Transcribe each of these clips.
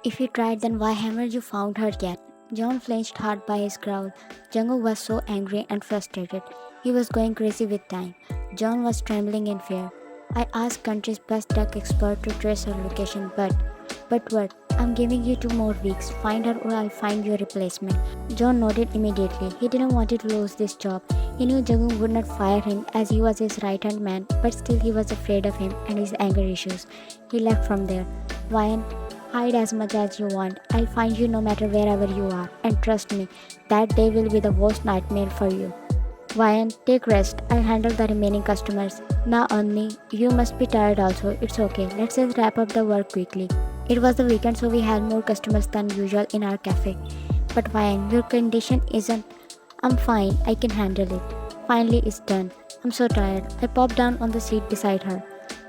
If you tried, then why haven't you found her yet? John flinched hard by his growl. Jungkook was so angry and frustrated. He was going crazy with time. John was trembling in fear. I asked country's best duck expert to trace her location, but what? I'm giving you 2 more weeks. Find her or I'll find your replacement. John nodded immediately. He didn't want to lose this job. He knew Jungkook would not fire him as he was his right-hand man, but still he was afraid of him and his anger issues. He left from there. Ryan, hide as much as you want. I'll find you no matter wherever you are. And trust me, that day will be the worst nightmare for you. Ryan, take rest. I'll handle the remaining customers. Now on me. You must be tired also. It's okay. Let's just wrap up the work quickly. It was the weekend, so we had more customers than usual in our cafe. But Ryan, your condition isn't. I'm fine. I can handle it. Finally, it's done. I'm so tired. I popped down on the seat beside her.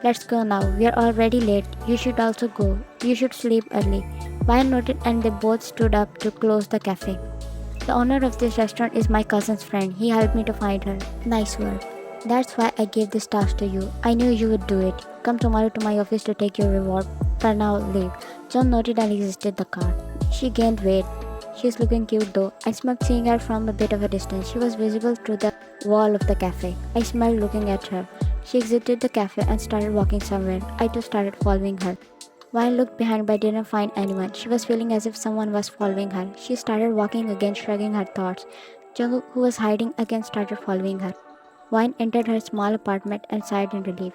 Let's go now. We're already late. You should also go. You should sleep early. Ryan nodded and they both stood up to close the cafe. The owner of this restaurant is my cousin's friend. He helped me to find her. Nice work. That's why I gave this task to you. I knew you would do it. Come tomorrow to my office to take your reward. For now, leave. John nodded and exited the car. She gained weight. She's looking cute though. I smelled seeing her from a bit of a distance. She was visible through the wall of the cafe. I smelled looking at her. She exited the cafe and started walking somewhere. I too started following her. Vine looked behind but didn't find anyone. She was feeling as if someone was following her. She started walking again, shrugging her thoughts. Jungkook, who was hiding again, started following her. Vine entered her small apartment and sighed in relief.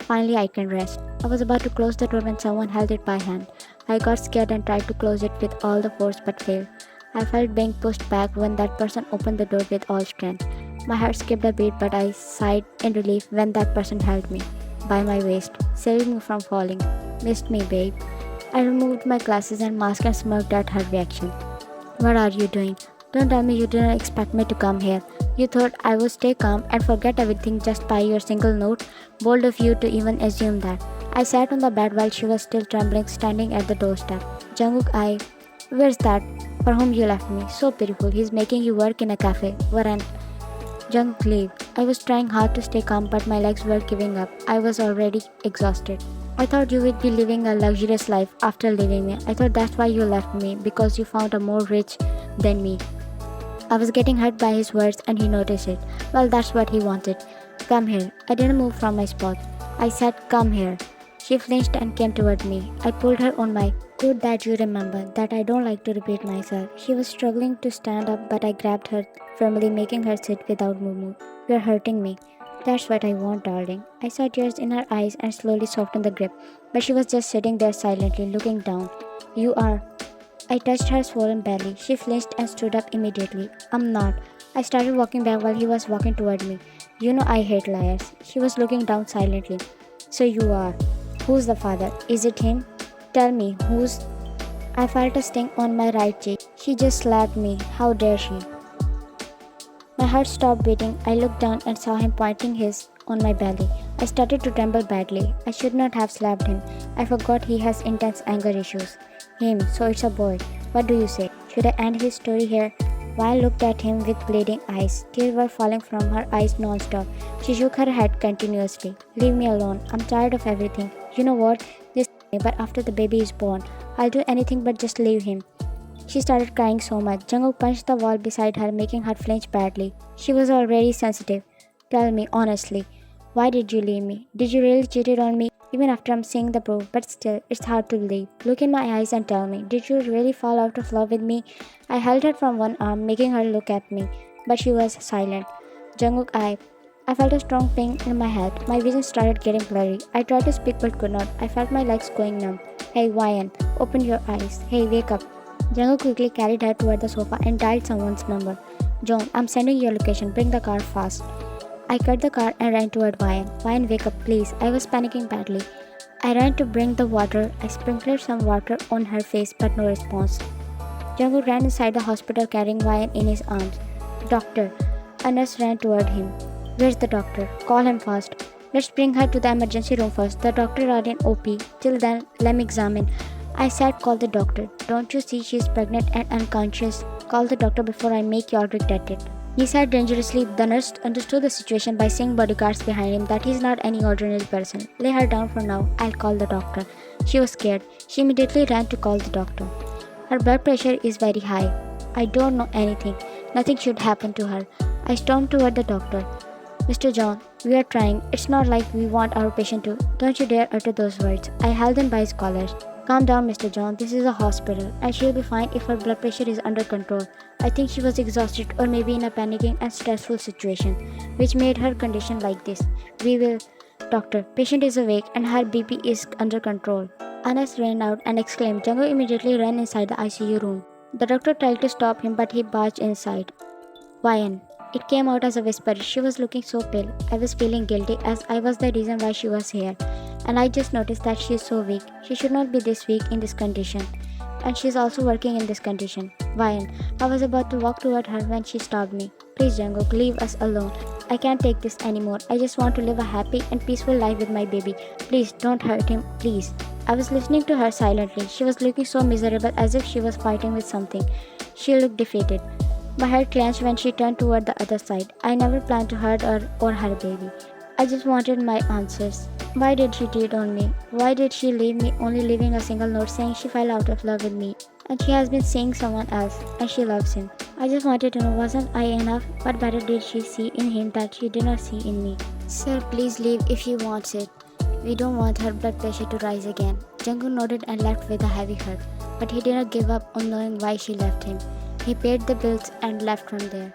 Finally, I can rest. I was about to close the door when someone held it by hand. I got scared and tried to close it with all the force but failed. I felt being pushed back when that person opened the door with all strength. My heart skipped a beat but I sighed in relief when that person held me by my waist, saving me from falling. Missed me, babe. I removed my glasses and mask and smirked at her reaction. What are you doing? Don't tell me you didn't expect me to come here. You thought I would stay calm and forget everything just by your single note? Bold of you to even assume that. I sat on the bed while she was still trembling, standing at the doorstep. Jungkook, where's that for whom you left me? So beautiful. He's making you work in a cafe. Varan. Jungkook, leave. I was trying hard to stay calm, but my legs were giving up. I was already exhausted. I thought you would be living a luxurious life after leaving me. I thought that's why you left me, because you found a more rich than me. I was getting hurt by his words and he noticed it. Well, that's what he wanted. Come here. I didn't move from my spot. I said, come here. She flinched and came toward me. I pulled her on my good that you remember, that I don't like to repeat myself. She was struggling to stand up, but I grabbed her firmly, making her sit without movement. You're hurting me. That's what I want, darling. I saw tears in her eyes and slowly softened the grip, but she was just sitting there silently, looking down. You are. I touched her swollen belly. She flinched and stood up immediately. I'm not. I started walking back while he was walking toward me. You know I hate liars. She was looking down silently. So you are. Who's the father? Is it him? Tell me, who's... I felt a sting on my right cheek. She just slapped me. How dare she? My heart stopped beating. I looked down and saw him pointing his on my belly. I started to tremble badly. I should not have slapped him. I forgot he has intense anger issues. Him, so it's a boy. What do you say? Should I end his story here? Violet looked at him with bleeding eyes. Tears were falling from her eyes non-stop. She shook her head continuously. Leave me alone. I'm tired of everything. You know what? This but after the baby is born, I'll do anything but just leave him. She started crying so much. Jungkook punched the wall beside her, making her flinch badly. She was already sensitive. Tell me, honestly, why did you leave me? Did you really cheat on me? Even after I'm seeing the proof, but still, it's hard to believe. Look in my eyes and tell me, did you really fall out of love with me? I held her from one arm, making her look at me, but she was silent. Jungkook, I felt a strong pain in my head. My vision started getting blurry. I tried to speak but could not. I felt my legs going numb. Hey, Ryan, open your eyes. Hey, wake up. Jungkook quickly carried her toward the sofa and dialed someone's number. John, I'm sending your location. Bring the car fast. I cut the car and ran toward Ryan. Ryan, wake up, please. I was panicking badly. I ran to bring the water. I sprinkled some water on her face, but no response. Jungkook ran inside the hospital carrying Ryan in his arms. Doctor. A nurse ran toward him. Where's the doctor? Call him fast. Let's bring her to the emergency room first. The doctor are in OP. Till then, let me examine. I said call the doctor. Don't you see she's pregnant and unconscious? Call the doctor before I make you all regret it. He sighed dangerously. The nurse understood the situation by saying bodyguards behind him that he's not any ordinary person. Lay her down for now. I'll call the doctor. She was scared. She immediately ran to call the doctor. Her blood pressure is very high. I don't know anything. Nothing should happen to her. I stormed toward the doctor. Mr. John, we are trying. It's not like we want our patient to. Don't you dare utter those words. I held him by his collar. Calm down, Mr. John. This is a hospital, and she'll be fine if her blood pressure is under control. I think she was exhausted or maybe in a panicking and stressful situation, which made her condition like this. We will. Doctor, patient is awake and her BP is under control. Anas ran out and exclaimed. Jungkook immediately ran inside the ICU room. The doctor tried to stop him, but he barged inside. Ryan. It came out as a whisper. She was looking so pale. I was feeling guilty as I was the reason why she was here. And I just noticed that she is so weak. She should not be this weak in this condition. And she is also working in this condition. Ryan. I was about to walk toward her when she stopped me. Please, Jungkook, leave us alone. I can't take this anymore. I just want to live a happy and peaceful life with my baby. Please, don't hurt him, please. I was listening to her silently. She was looking so miserable as if she was fighting with something. She looked defeated. My heart clenched when she turned toward the other side. I never planned to hurt her or her baby. I just wanted my answers. Why did she cheat on me? Why did she leave me, only leaving a single note saying she fell out of love with me? And she has been seeing someone else, and she loves him. I just wanted to know, wasn't I enough? What better did she see in him that she did not see in me? Sir, please leave if you want it. We don't want her blood pressure to rise again. Jungkook nodded and left with a heavy heart, but he did not give up on knowing why she left him. He paid the bills and left from there.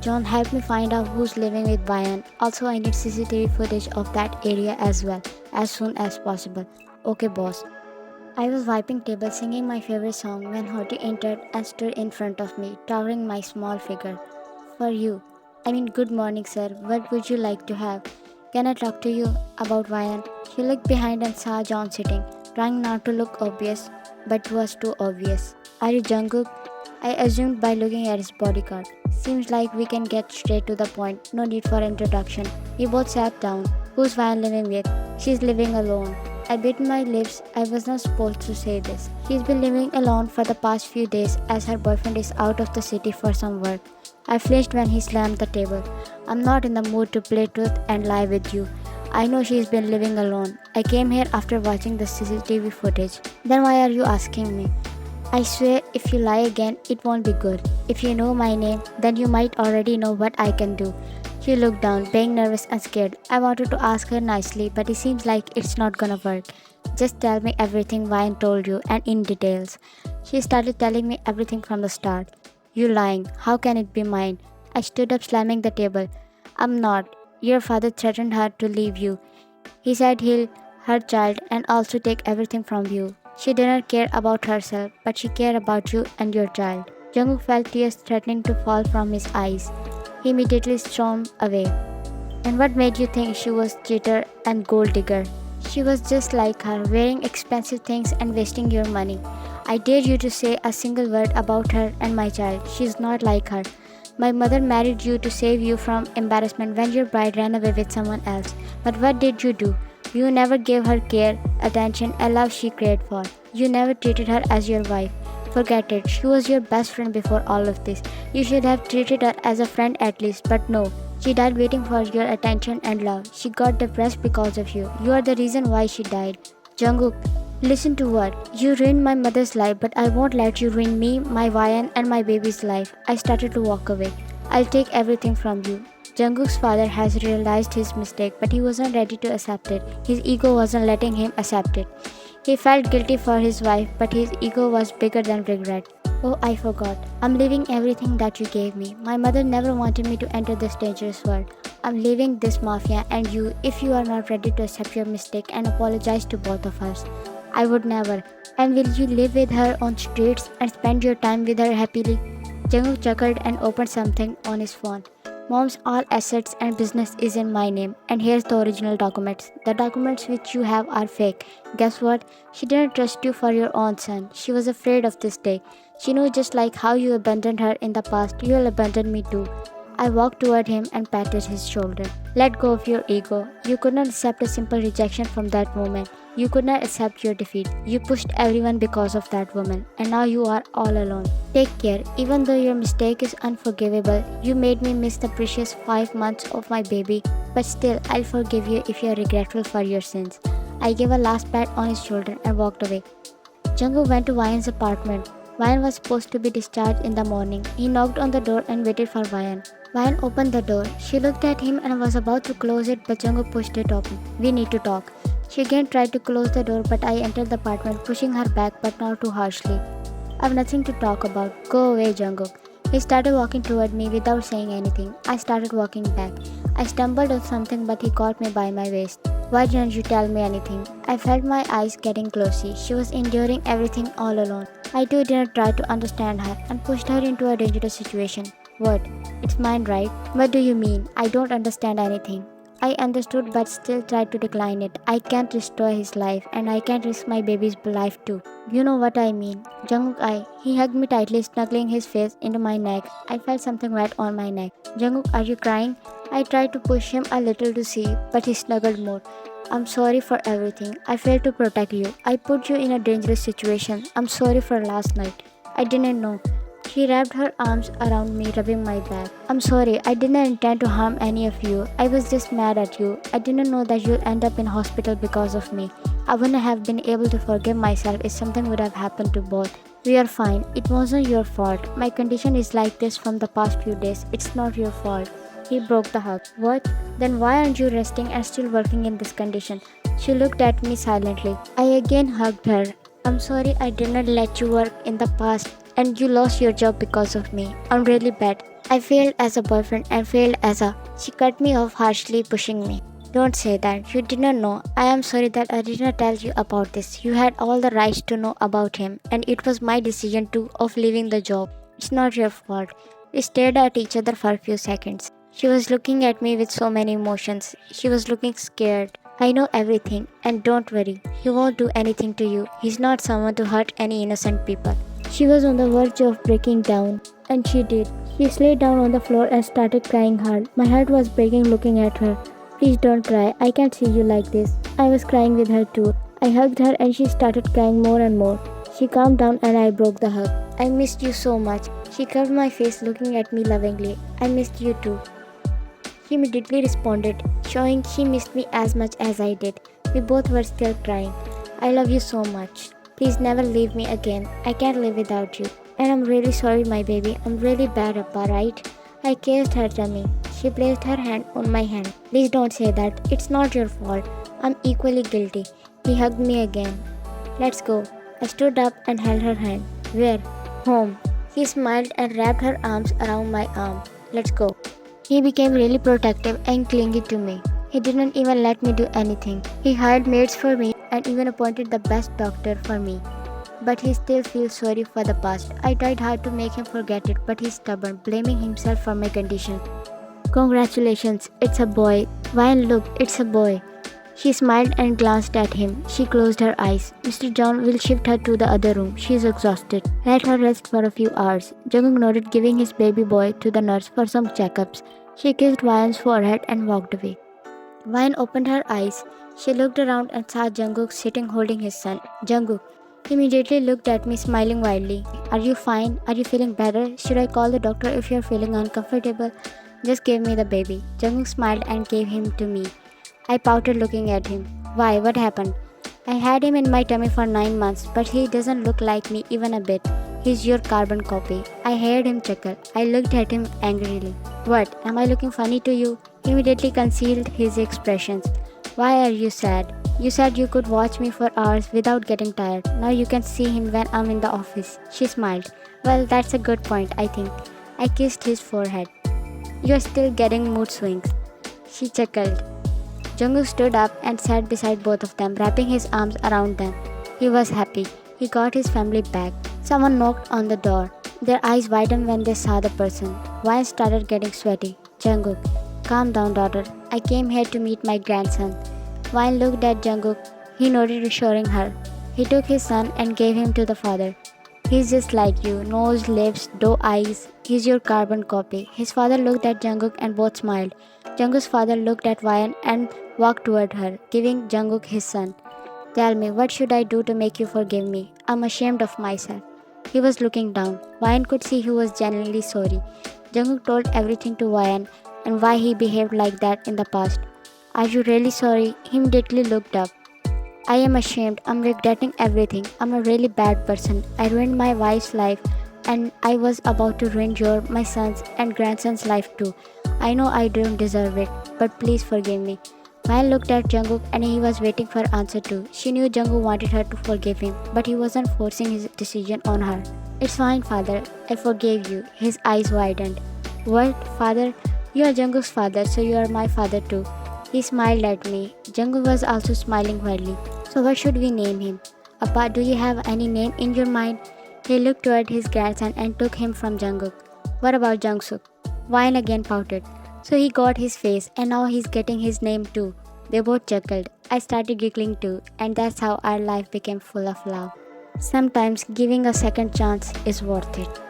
John, help me find out who's living with Ryan. Also, I need CCTV footage of that area as well, as soon as possible. Okay, boss. I was wiping tables singing my favorite song when Hoti entered and stood in front of me, towering my small figure. For you. Good morning, sir. What would you like to have? Can I talk to you about Ryan? She looked behind and saw John sitting, trying not to look obvious, but was too obvious. Are you Jungkook? I assumed by looking at his bodyguard. Seems like we can get straight to the point. No need for introduction. We both sat down. Who's Ryan living with? She's living alone. I bit my lips. I was not supposed to say this. She's been living alone for the past few days as her boyfriend is out of the city for some work. I flinched when he slammed the table. I'm not in the mood to play truth and lie with you. I know she's been living alone. I came here after watching the CCTV footage. Then why are you asking me? I swear if you lie again, it won't be good. If you know my name, then you might already know what I can do. She looked down, being nervous and scared. I wanted to ask her nicely, but it seems like it's not gonna work. Just tell me everything Ryan told you and in details. She started telling me everything from the start. You lying. How can it be mine? I stood up slamming the table. I'm not. Your father threatened her to leave you. He said he'll her child and also take everything from you. She did not care about herself, but she cared about you and your child. Jungkook felt tears threatening to fall from his eyes. He immediately stormed away. And what made you think she was cheater and gold digger? She was just like her, wearing expensive things and wasting your money. I dare you to say a single word about her and my child. She's not like her. My mother married you to save you from embarrassment when your bride ran away with someone else. But what did you do? You never gave her care, attention, and love she craved for. You never treated her as your wife. Forget it. She was your best friend before all of this. You should have treated her as a friend at least, but no. She died waiting for your attention and love. She got depressed because of you. You are the reason why she died. Jungkook, listen to what? You ruined my mother's life, but I won't let you ruin me, my Ryan, and my baby's life. I started to walk away. I'll take everything from you. Jungkook's father has realized his mistake, but he wasn't ready to accept it. His ego wasn't letting him accept it. He felt guilty for his wife, but his ego was bigger than regret. Oh, I forgot. I'm leaving everything that you gave me. My mother never wanted me to enter this dangerous world. I'm leaving this mafia and you if you are not ready to accept your mistake and apologize to both of us. I would never. And will you live with her on streets and spend your time with her happily? Jungkook chuckled and opened something on his phone. Mom's all assets and business is in my name, and here's the original documents. The documents which you have are fake. Guess what? She didn't trust you for your own son. She was afraid of this day. She knew just like how you abandoned her in the past, you'll abandon me too. I walked toward him and patted his shoulder. Let go of your ego. You could not accept a simple rejection from that moment. You could not accept your defeat. You pushed everyone because of that woman, and now you are all alone. Take care. Even though your mistake is unforgivable, you made me miss the precious 5 months of my baby, but still, I'll forgive you if you're regretful for your sins. I gave a last pat on his shoulder and walked away. Jungkook went to Ryan's apartment. Ryan was supposed to be discharged in the morning. He knocked on the door and waited for Ryan. Ryan opened the door. She looked at him and was about to close it, but Jungkook pushed it open. We need to talk. She again tried to close the door, but I entered the apartment, pushing her back but not too harshly. I have nothing to talk about. Go away, Jungkook. He started walking toward me without saying anything. I started walking back. I stumbled on something, but he caught me by my waist. Why didn't you tell me anything? I felt my eyes getting closey. She was enduring everything all alone. I too didn't try to understand her and pushed her into a dangerous situation. What? It's mine, right? What do you mean? I don't understand anything. I understood but still tried to decline it. I can't restore his life and I can't risk my baby's life too. You know what I mean. Jungkook, he hugged me tightly, snuggling his face into my neck. I felt something wet on my neck. Jungkook, are you crying? I tried to push him a little to see, but he snuggled more. I'm sorry for everything. I failed to protect you. I put you in a dangerous situation. I'm sorry for last night. I didn't know. She wrapped her arms around me, rubbing my back. I'm sorry, I didn't intend to harm any of you. I was just mad at you. I didn't know that you'll end up in hospital because of me. I wouldn't have been able to forgive myself if something would have happened to both. We are fine. It wasn't your fault. My condition is like this from the past few days. It's not your fault. He broke the hug. What? Then why aren't you resting and still working in this condition? She looked at me silently. I again hugged her. I'm sorry I didn't let you work in the past and you lost your job because of me. I'm really bad. I failed as a boyfriend and failed as a... She cut me off harshly, pushing me. Don't say that. You didn't know. I am sorry that I didn't tell you about this. You had all the rights to know about him and it was my decision too of leaving the job. It's not your fault. We stared at each other for a few seconds. She was looking at me with so many emotions. She was looking scared. I know everything and don't worry. He won't do anything to you. He's not someone to hurt any innocent people. She was on the verge of breaking down, and she did. She lay down on the floor and started crying hard. My heart was breaking looking at her. Please don't cry. I can't see you like this. I was crying with her too. I hugged her and she started crying more and more. She calmed down and I broke the hug. I missed you so much. She covered my face looking at me lovingly. I missed you too. She immediately responded, showing she missed me as much as I did. We both were still crying. I love you so much. Please never leave me again. I can't live without you. And I'm really sorry, my baby. I'm really bad, Appa, right? I kissed her tummy. She placed her hand on my hand. Please don't say that. It's not your fault. I'm equally guilty. He hugged me again. Let's go. I stood up and held her hand. Where? Home. He smiled and wrapped her arms around my arm. Let's go. He became really protective and clingy to me. He didn't even let me do anything. He hired maids for me and even appointed the best doctor for me. But he still feels sorry for the past. I tried hard to make him forget it, but he's stubborn, blaming himself for my condition. Congratulations, it's a boy. Ryan, look, it's a boy. She smiled and glanced at him. She closed her eyes. Mr. John will shift her to the other room. She is exhausted. Let her rest for a few hours. Jungkook nodded, giving his baby boy to the nurse for some checkups. She kissed Ryan's forehead and walked away. Ryan opened her eyes. She looked around and saw Jungkook sitting holding his son. Jungkook. He immediately looked at me, smiling widely. Are you fine? Are you feeling better? Should I call the doctor if you're feeling uncomfortable? Just give me the baby. Jungkook smiled and gave him to me. I pouted looking at him. Why? What happened? I had him in my tummy for 9 months, but he doesn't look like me even a bit. He's your carbon copy. I heard him chuckle. I looked at him angrily. What? Am I looking funny to you? He immediately concealed his expressions. Why are you sad? You said you could watch me for hours without getting tired. Now you can see him when I'm in the office. She smiled. Well, that's a good point, I think. I kissed his forehead. You're still getting mood swings. She chuckled. Jungkook stood up and sat beside both of them, wrapping his arms around them. He was happy. He got his family back. Someone knocked on the door. Their eyes widened when they saw the person. Ryan started getting sweaty. Jungkook, calm down, daughter. I came here to meet my grandson. Ryan looked at Jungkook. He nodded, reassuring her. He took his son and gave him to the father. He's just like you. Nose, lips, doe eyes. He's your carbon copy. His father looked at Jungkook and both smiled. Jungkook's father looked at Ryan and walked toward her, giving Jungkook his son. Tell me, what should I do to make you forgive me? I'm ashamed of myself. He was looking down. Wyan could see he was genuinely sorry. Jungkook told everything to Wyan and why he behaved like that in the past. Are you really sorry? He immediately looked up. I am ashamed. I'm regretting everything. I'm a really bad person. I ruined my wife's life and I was about to ruin my son's and grandson's life too. I know I don't deserve it, but please forgive me. Maya looked at Jungkook and he was waiting for answer too. She knew Jungkook wanted her to forgive him, but he wasn't forcing his decision on her. It's fine, father. I forgave you. His eyes widened. What, father? You are Jungkook's father, so you are my father too. He smiled at me. Jungkook was also smiling widely. So what should we name him? Appa, do you have any name in your mind? He looked toward his grandson and took him from Jungkook. What about Jungkook? Wine again pouted. So he got his face and now he's getting his name too. They both chuckled. I started giggling too, and that's how our life became full of love. Sometimes giving a second chance is worth it.